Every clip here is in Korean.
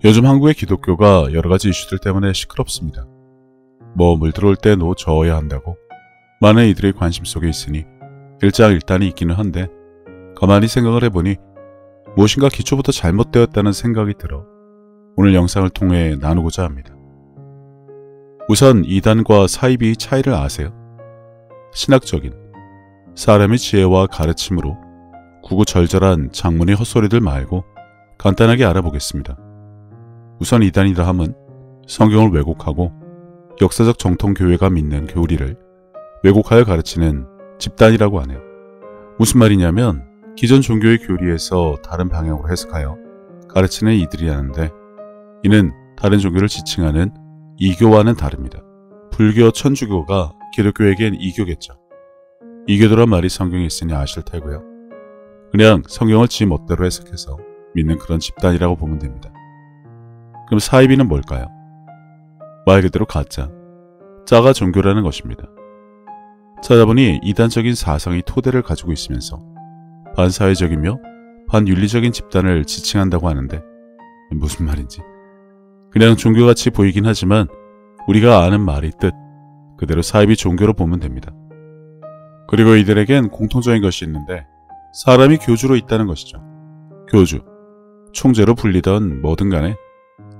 요즘 한국의 기독교가 여러가지 이슈들 때문에 시끄럽습니다. 물 들어올 때 노 저어야 한다고 많은 이들의 관심 속에 있으니 일장일단이 있기는 한데 가만히 생각을 해보니 무엇인가 기초부터 잘못되었다는 생각이 들어 오늘 영상을 통해 나누고자 합니다. 우선 이단과 사이비의 차이를 아세요? 신학적인 사람의 지혜와 가르침으로 구구절절한 장문의 헛소리들 말고 간단하게 알아보겠습니다. 우선 이단이라 함은 성경을 왜곡하고 역사적 정통교회가 믿는 교리를 왜곡하여 가르치는 집단이라고 하네요. 무슨 말이냐면 기존 종교의 교리에서 다른 방향으로 해석하여 가르치는 이들이라는데 이는 다른 종교를 지칭하는 이교와는 다릅니다. 불교, 천주교가 기독교에겐 이교겠죠. 이교도란 말이 성경에 있으니 아실 테고요. 그냥 성경을 지 멋대로 해석해서 믿는 그런 집단이라고 보면 됩니다. 그럼 사이비는 뭘까요? 말 그대로 가짜, 짜가 종교라는 것입니다. 찾아보니 이단적인 사상의 토대를 가지고 있으면서 반사회적이며 반윤리적인 집단을 지칭한다고 하는데 무슨 말인지 그냥 종교같이 보이긴 하지만 우리가 아는 말의 뜻 그대로 사이비 종교로 보면 됩니다. 그리고 이들에겐 공통적인 것이 있는데 사람이 교주로 있다는 것이죠. 교주, 총재로 불리던 뭐든 간에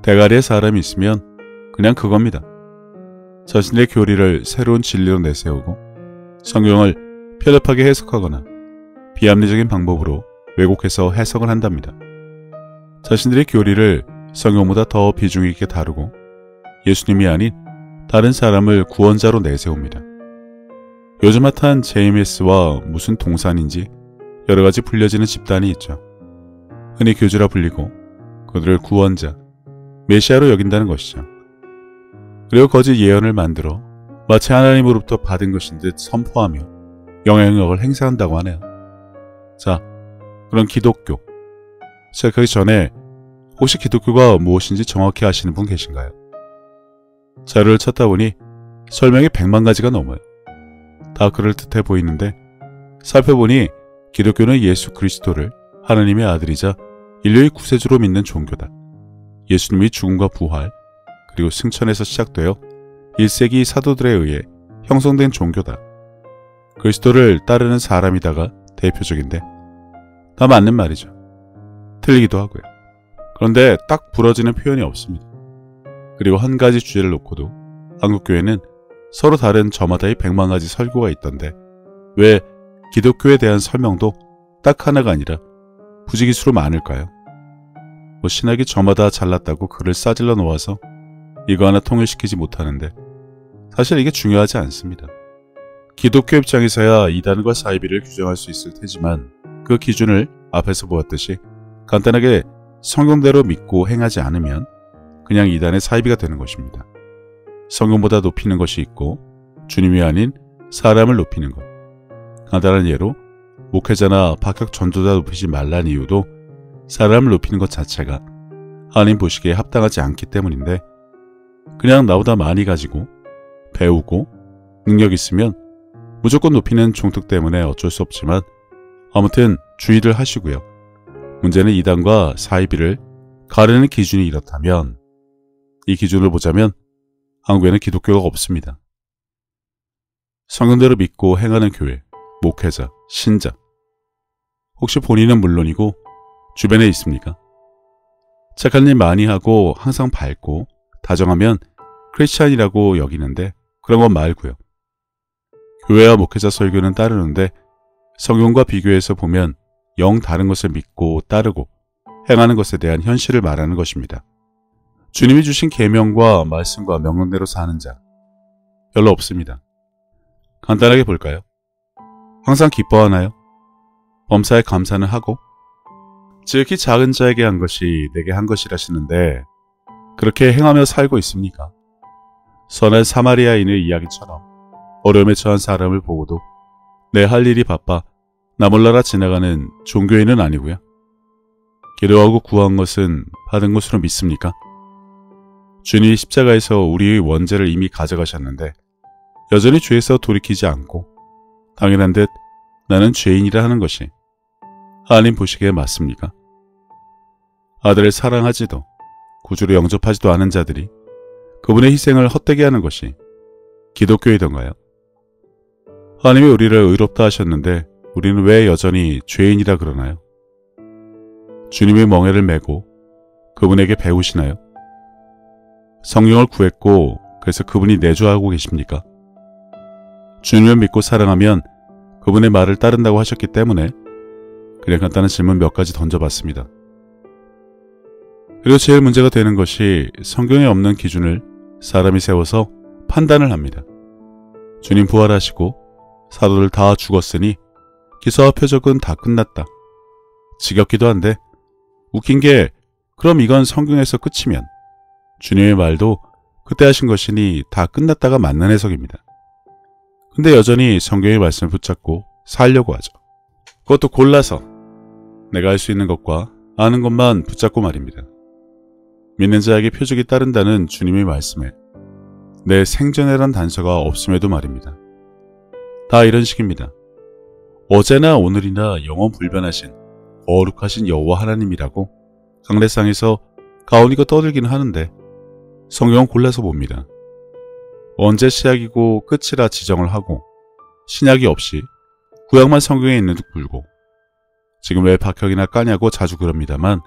대가리에 사람이 있으면 그냥 그겁니다. 자신의 교리를 새로운 진리로 내세우고 성경을 편협하게 해석하거나 비합리적인 방법으로 왜곡해서 해석을 한답니다. 자신들의 교리를 성경보다 더 비중 있게 다루고 예수님이 아닌 다른 사람을 구원자로 내세웁니다. 요즘 핫한 JMS와 무슨 동산인지 여러가지 불려지는 집단이 있죠. 흔히 교주라 불리고 그들을 구원자, 메시아로 여긴다는 것이죠. 그리고 거짓 예언을 만들어 마치 하나님으로부터 받은 것인 듯 선포하며 영향력을 행사한다고 하네요. 자, 그럼 기독교. 시작하기 전에 혹시 기독교가 무엇인지 정확히 아시는 분 계신가요? 자료를 찾다 보니 설명이 100만 가지가 넘어요. 다 그럴듯해 보이는데 살펴보니 기독교는 예수 그리스도를 하나님의 아들이자 인류의 구세주로 믿는 종교다. 예수님의 죽음과 부활 그리고 승천에서 시작되어 1세기 사도들에 의해 형성된 종교다. 그리스도를 따르는 사람이다가 대표적인데 다 맞는 말이죠. 틀리기도 하고요. 그런데 딱 부러지는 표현이 없습니다. 그리고 한 가지 주제를 놓고도 한국교회는 서로 다른 저마다의 100만 가지 설교가 있던데 왜 기독교에 대한 설명도 딱 하나가 아니라 부지기수로 많을까요? 신학이 저마다 잘났다고 글을 싸질러 놓아서 이거 하나 통일시키지 못하는데 사실 이게 중요하지 않습니다. 기독교 입장에서야 이단과 사이비를 규정할 수 있을 테지만 그 기준을 앞에서 보았듯이 간단하게 성경대로 믿고 행하지 않으면 그냥 이단의 사이비가 되는 것입니다. 성경보다 높이는 것이 있고 주님이 아닌 사람을 높이는 것. 간단한 예로 목회자나 박학 전도자 높이지 말란 이유도 사람을 높이는 것 자체가 하나님 보시기에 합당하지 않기 때문인데 그냥 나보다 많이 가지고 배우고 능력 있으면 무조건 높이는 종특 때문에 어쩔 수 없지만 아무튼 주의를 하시고요. 문제는 이단과 사이비를 가르는 기준이 이렇다면 이 기준을 보자면 한국에는 기독교가 없습니다. 성경대로 믿고 행하는 교회, 목회자, 신자 혹시 본인은 물론이고 주변에 있습니까? 착한 일 많이 하고 항상 밝고 다정하면 크리스찬이라고 여기는데 그런 건 말고요. 교회와 목회자 설교는 따르는데 성경과 비교해서 보면 영 다른 것을 믿고 따르고 행하는 것에 대한 현실을 말하는 것입니다. 주님이 주신 계명과 말씀과 명령대로 사는 자 별로 없습니다. 간단하게 볼까요? 항상 기뻐하나요? 범사에 감사는 하고 지극히 작은 자에게 한 것이 내게 한 것이라시는데 그렇게 행하며 살고 있습니까? 선한 사마리아인의 이야기처럼 어려움에 처한 사람을 보고도 내 할 일이 바빠 나 몰라라 지나가는 종교인은 아니고요. 기도하고 구한 것은 받은 것으로 믿습니까? 주님이 십자가에서 우리의 원죄를 이미 가져가셨는데 여전히 죄에서 돌이키지 않고 당연한 듯 나는 죄인이라 하는 것이 하나님 보시기에 맞습니까? 아들을 사랑하지도 구주로 영접하지도 않은 자들이 그분의 희생을 헛되게 하는 것이 기독교이던가요? 하나님이 우리를 의롭다 하셨는데 우리는 왜 여전히 죄인이라 그러나요? 주님의 멍에를 메고 그분에게 배우시나요? 성령을 구했고 그래서 그분이 내주하고 계십니까? 주님을 믿고 사랑하면 그분의 말을 따른다고 하셨기 때문에 그냥 간단한 질문 몇 가지 던져봤습니다. 그리고 제일 문제가 되는 것이 성경에 없는 기준을 사람이 세워서 판단을 합니다. 주님 부활하시고 사도들 다 죽었으니 기사와 표적은 다 끝났다. 지겹기도 한데 웃긴 게 그럼 이건 성경에서 끝이면 주님의 말도 그때 하신 것이니 다 끝났다가 맞는 해석입니다. 근데 여전히 성경의 말씀을 붙잡고 살려고 하죠. 그것도 골라서 내가 할 수 있는 것과 아는 것만 붙잡고 말입니다. 믿는 자에게 표적이 따른다는 주님의 말씀에 내 생전에란 단서가 없음에도 말입니다. 다 이런 식입니다. 어제나 오늘이나 영원 불변하신 거룩하신 여호와 하나님이라고 강례상에서 가오니까 떠들기는 하는데 성경은 골라서 봅니다. 언제 시작이고 끝이라 지정을 하고 신약이 없이 구약만 성경에 있는 듯 굴고 지금 왜 박혁이나 까냐고 자주 그럽니다만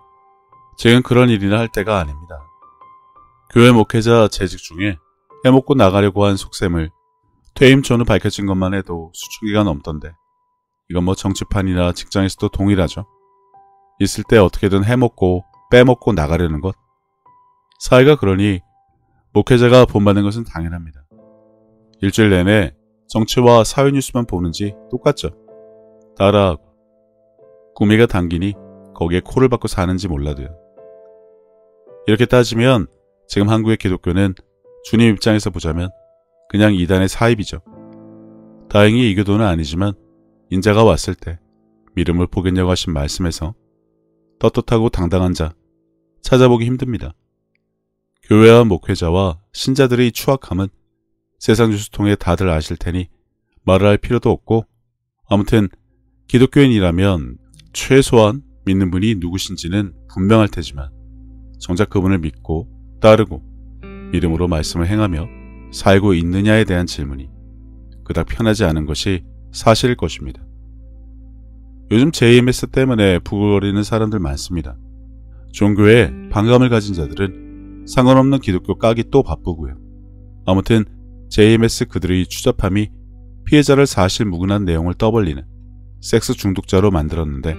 지금 그런 일이나 할 때가 아닙니다. 교회 목회자 재직 중에 해먹고 나가려고 한 속셈을 퇴임 전후 밝혀진 것만 해도 수천개가 넘던데 이건 뭐 정치판이나 직장에서도 동일하죠. 있을 때 어떻게든 해먹고 빼먹고 나가려는 것. 사회가 그러니 목회자가 본받는 것은 당연합니다. 일주일 내내 정치와 사회 뉴스만 보는지 똑같죠. 따라하고 구미가 당기니 거기에 코를 박고 사는지 몰라도요. 이렇게 따지면 지금 한국의 기독교는 주님 입장에서 보자면 그냥 이단의 사입이죠. 다행히 이교도는 아니지만 인자가 왔을 때 믿음을 보겠냐고 하신 말씀에서 떳떳하고 당당한 자 찾아보기 힘듭니다. 교회와 목회자와 신자들의 추악함은 세상 뉴스 통해 다들 아실 테니 말을 할 필요도 없고 아무튼 기독교인이라면 최소한 믿는 분이 누구신지는 분명할 테지만 정작 그분을 믿고 따르고 믿음으로 말씀을 행하며 살고 있느냐에 대한 질문이 그닥 편하지 않은 것이 사실일 것입니다. 요즘 JMS 때문에 부글거리는 사람들 많습니다. 종교에 반감을 가진 자들은 상관없는 기독교 까기 또 바쁘고요. 아무튼 JMS 그들의 추잡함이 피해자를 사실무근한 내용을 떠벌리는 섹스 중독자로 만들었는데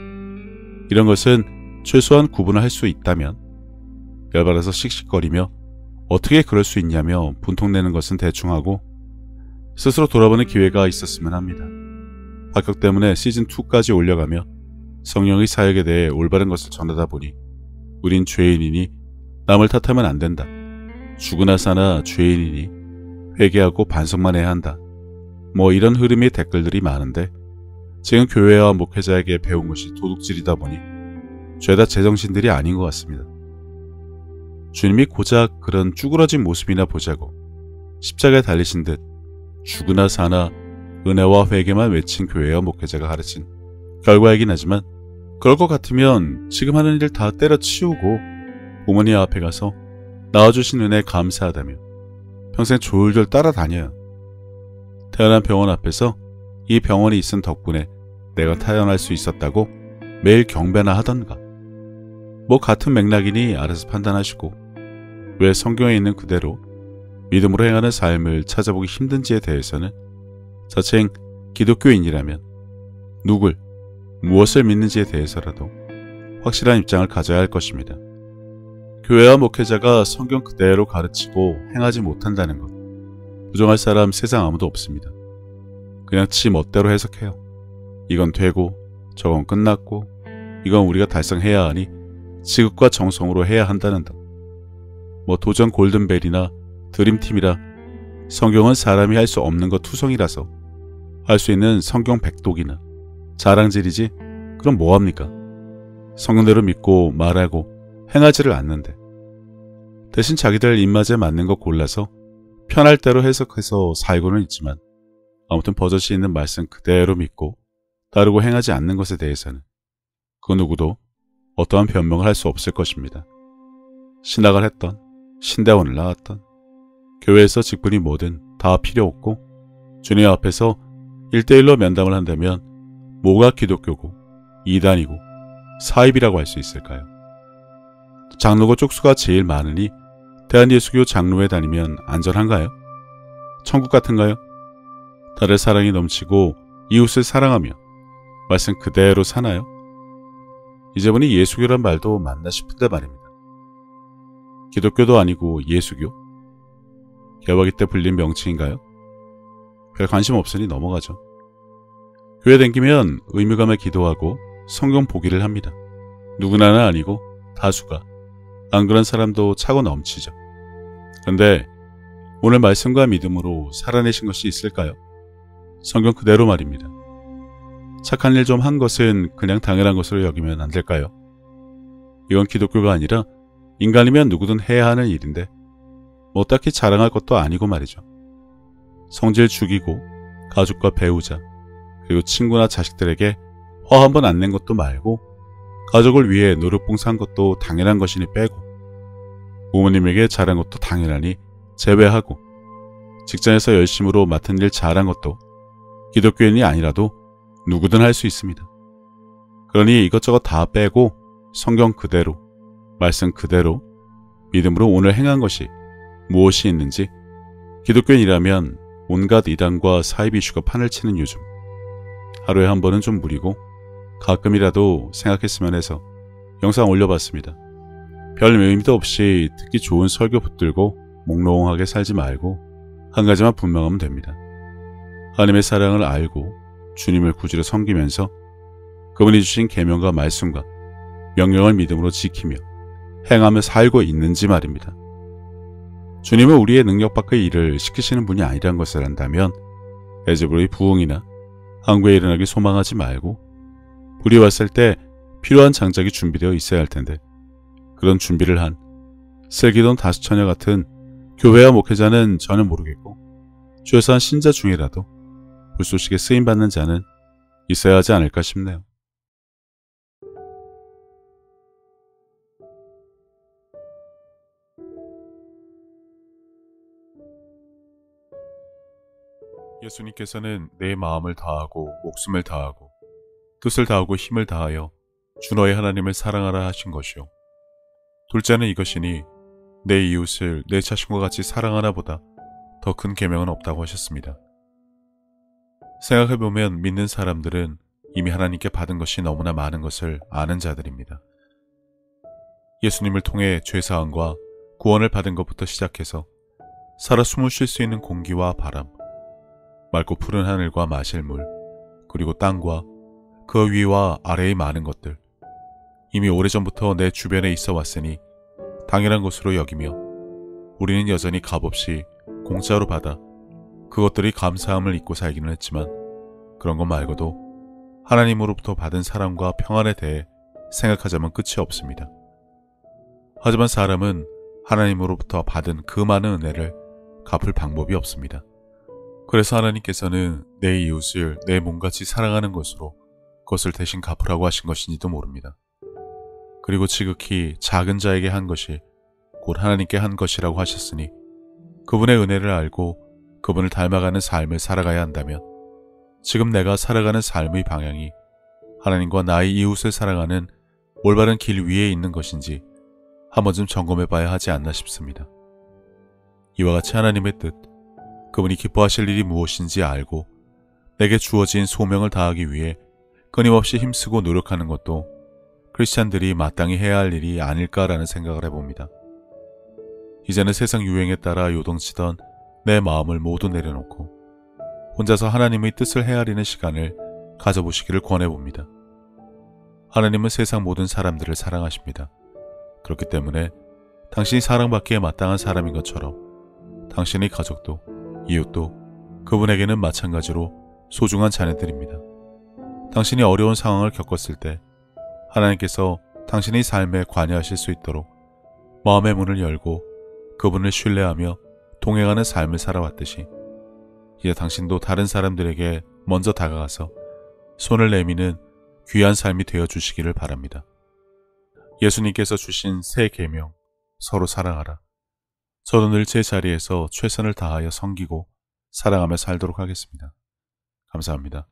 이런 것은 최소한 구분을 할 수 있다면 열받아서 씩씩거리며 어떻게 그럴 수 있냐며 분통내는 것은 대충 하고 스스로 돌아보는 기회가 있었으면 합니다. 합격 때문에 시즌2까지 올려가며 성령의 사역에 대해 올바른 것을 전하다 보니 우린 죄인이니 남을 탓하면 안 된다. 죽으나 사나 죄인이니 회개하고 반성만 해야 한다. 뭐 이런 흐름의 댓글들이 많은데 지금 교회와 목회자에게 배운 것이 도둑질이다 보니 죄다 제정신들이 아닌 것 같습니다. 주님이 고작 그런 쭈그러진 모습이나 보자고 십자가에 달리신 듯 죽으나 사나 은혜와 회개만 외친 교회와 목회자가 가르친 결과이긴 하지만 그럴 것 같으면 지금 하는 일 다 때려치우고 부모님 앞에 가서 낳아주신 은혜에 감사하다며 평생 졸졸 따라다녀요. 태어난 병원 앞에서 이 병원이 있은 덕분에 내가 태어날 수 있었다고 매일 경배나 하던가. 뭐 같은 맥락이니 알아서 판단하시고 왜 성경에 있는 그대로 믿음으로 행하는 삶을 찾아보기 힘든지에 대해서는 자칭 기독교인이라면 누굴, 무엇을 믿는지에 대해서라도 확실한 입장을 가져야 할 것입니다. 교회와 목회자가 성경 그대로 가르치고 행하지 못한다는 것 부정할 사람 세상 아무도 없습니다. 그냥 지 멋대로 해석해요. 이건 되고 저건 끝났고 이건 우리가 달성해야 하니 지극과 정성으로 해야 한다는 등 뭐 도전 골든벨이나 드림팀이라 성경은 사람이 할 수 없는 것 투성이라서 할 수 있는 성경 백독이나 자랑질이지 그럼 뭐합니까? 성경대로 믿고 말하고 행하지를 않는데 대신 자기들 입맛에 맞는 것 골라서 편할 대로 해석해서 살고는 있지만 아무튼 버젓이 있는 말씀 그대로 믿고 따르고 행하지 않는 것에 대해서는 그 누구도 어떠한 변명을 할 수 없을 것입니다. 신학을 했던, 신대원을 나왔던, 교회에서 직분이 뭐든 다 필요 없고 주님 앞에서 1대1로 면담을 한다면 뭐가 기독교고 이단이고 사입이라고 할 수 있을까요? 장로고 쪽수가 제일 많으니 대한예수교 장로회 다니면 안전한가요? 천국 같은가요? 다들 사랑이 넘치고 이웃을 사랑하며 말씀 그대로 사나요? 이제 보니 예수교란 말도 맞나 싶은데 말입니다. 기독교도 아니고 예수교? 개화기 때 불린 명칭인가요? 별 관심 없으니 넘어가죠. 교회 댕기면 의무감에 기도하고 성경 보기를 합니다. 누구나는 아니고 다수가. 안 그런 사람도 차고 넘치죠. 그런데 오늘 말씀과 믿음으로 살아내신 것이 있을까요? 성경 그대로 말입니다. 착한 일 좀 한 것은 그냥 당연한 것으로 여기면 안 될까요? 이건 기독교가 아니라 인간이면 누구든 해야 하는 일인데 뭐 딱히 자랑할 것도 아니고 말이죠. 성질 죽이고 가족과 배우자 그리고 친구나 자식들에게 화 한 번 안 낸 것도 말고 가족을 위해 노릇봉사한 것도 당연한 것이니 빼고 부모님에게 잘한 것도 당연하니 제외하고 직장에서 열심으로 맡은 일 잘한 것도 기독교인이 아니라도 누구든 할 수 있습니다. 그러니 이것저것 다 빼고 성경 그대로 말씀 그대로 믿음으로 오늘 행한 것이 무엇이 있는지 기독교인이라면 온갖 이단과 사입 이슈가 판을 치는 요즘 하루에 한 번은 좀 무리고 가끔이라도 생각했으면 해서 영상 올려봤습니다. 별 의미도 없이 듣기 좋은 설교 붙들고 몽롱하게 살지 말고 한 가지만 분명하면 됩니다. 하나님의 사랑을 알고 주님을 구주로 섬기면서 그분이 주신 계명과 말씀과 명령을 믿음으로 지키며 행하며 살고 있는지 말입니다. 주님은 우리의 능력 밖의 일을 시키시는 분이 아니란 것을 안다면 에즈브로의 부흥이나 항구에 일어나기 소망하지 말고 불이 왔을 때 필요한 장작이 준비되어 있어야 할 텐데 그런 준비를 한 슬기돈 다수처녀 같은 교회와 목회자는 저는 모르겠고 주에서 한 신자 중이라도 불쏘시개 쓰임받는 자는 있어야 하지 않을까 싶네요. 예수님께서는 내 마음을 다하고 목숨을 다하고 뜻을 다하고 힘을 다하여 주 너의 하나님을 사랑하라 하신 것이요. 둘째는 이것이니 내 이웃을 내 자신과 같이 사랑하나 보다 더 큰 계명은 없다고 하셨습니다. 생각해보면 믿는 사람들은 이미 하나님께 받은 것이 너무나 많은 것을 아는 자들입니다. 예수님을 통해 죄사함과 구원을 받은 것부터 시작해서 살아 숨을 쉴 수 있는 공기와 바람, 맑고 푸른 하늘과 마실 물, 그리고 땅과 그 위와 아래의 많은 것들, 이미 오래전부터 내 주변에 있어 왔으니 당연한 것으로 여기며 우리는 여전히 값없이 공짜로 받아 그것들이 감사함을 잊고 살기는 했지만 그런 것 말고도 하나님으로부터 받은 사랑과 평안에 대해 생각하자면 끝이 없습니다. 하지만 사람은 하나님으로부터 받은 그 많은 은혜를 갚을 방법이 없습니다. 그래서 하나님께서는 내 이웃을 내 몸같이 사랑하는 것으로 그것을 대신 갚으라고 하신 것인지도 모릅니다. 그리고 지극히 작은 자에게 한 것이 곧 하나님께 한 것이라고 하셨으니 그분의 은혜를 알고 그분을 닮아가는 삶을 살아가야 한다면 지금 내가 살아가는 삶의 방향이 하나님과 나의 이웃을 사랑하는 올바른 길 위에 있는 것인지 한 번쯤 점검해 봐야 하지 않나 싶습니다. 이와 같이 하나님의 뜻, 그분이 기뻐하실 일이 무엇인지 알고 내게 주어진 소명을 다하기 위해 끊임없이 힘쓰고 노력하는 것도 크리스찬들이 마땅히 해야 할 일이 아닐까라는 생각을 해봅니다. 이제는 세상 유행에 따라 요동치던 내 마음을 모두 내려놓고 혼자서 하나님의 뜻을 헤아리는 시간을 가져보시기를 권해봅니다. 하나님은 세상 모든 사람들을 사랑하십니다. 그렇기 때문에 당신이 사랑받기에 마땅한 사람인 것처럼 당신의 가족도 이웃도 그분에게는 마찬가지로 소중한 자녀들입니다. 당신이 어려운 상황을 겪었을 때 하나님께서 당신의 삶에 관여하실 수 있도록 마음의 문을 열고 그분을 신뢰하며 동행하는 삶을 살아왔듯이 이제 당신도 다른 사람들에게 먼저 다가가서 손을 내미는 귀한 삶이 되어주시기를 바랍니다. 예수님께서 주신 새 계명, 서로 사랑하라. 저도 늘 제 자리에서 최선을 다하여 섬기고 사랑하며 살도록 하겠습니다. 감사합니다.